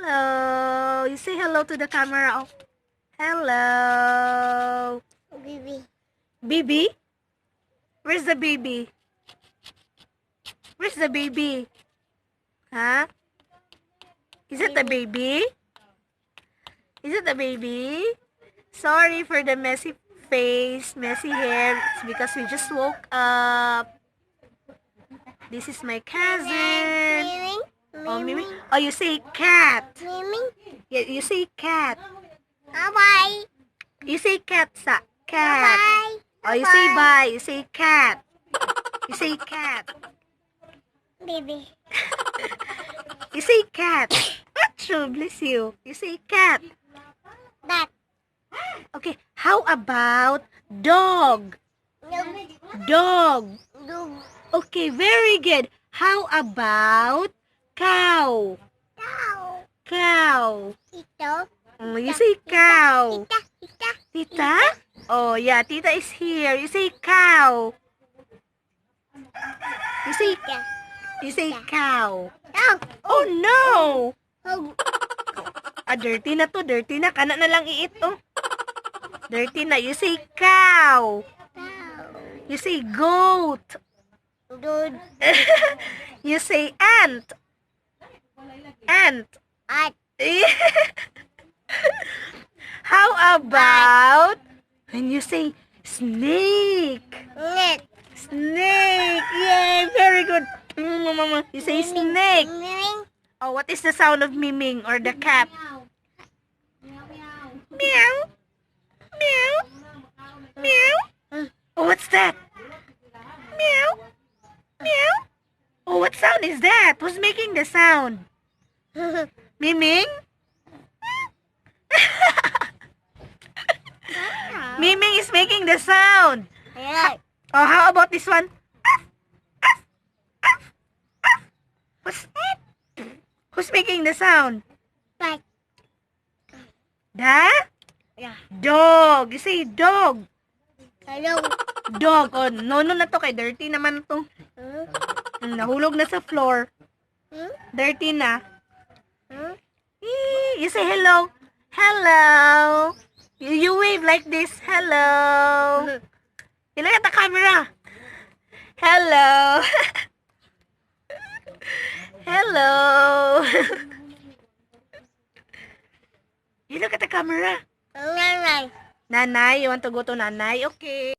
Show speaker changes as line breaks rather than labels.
Hello. You say hello to the camera. Oh. Hello.
Baby.
Baby? Where's the baby? Where's the baby? Huh? Is it the baby? Is it the baby? Sorry for the messy face, messy hair. It's because we just woke up. This is my cousin.
Mimi.
Oh, Mimi. Oh, you say cat.
Mimi.
Yeah, you say cat.
Bye.
You say cat, sa. Cat.
Bye.
Oh, you say bye. You say cat. You say cat.
Baby.
You say cat. Achoo, bless you. You say cat.
That.
Okay, how about dog? Dog.
Dog.
Okay, very good. How about cow?
Cow.
Cow.
Ito.
You say cow.
Tita. Tita.
Tita? Oh, yeah, Tita is here. You say cow. You say cow.
Dog.
Oh, no.
Dog.
Dirty na to. Dirty na. Kana na lang iit, oh. Dirty na. You say cow.
Cow.
You say goat.
Dog.
You say ant. Ant.
At.
How about when you say snake?
Net.
Snake. Yay, very good. Mama. You say snake.
Miming.
Oh, what is the sound of miming or the cat? Meow. Meow. Meow. Oh, what's that? Meow. Meow. Oh, what sound is that? Who's making the sound? Miming? Miming is making the sound.
Ayan.
Oh, how about this one? Who's making the sound?
Bye.
Da?
Yeah.
Dog. You say dog.
Hello.
Dog. Oh, no na to kay dirty naman to. Nahulog na sa floor. Dirty na. You say hello. Hello. You wave like this. Hello. You look at the camera. Hello. Hello. You look at the camera.
Nanay.
Nanay, you want to go to Nanay? Okay.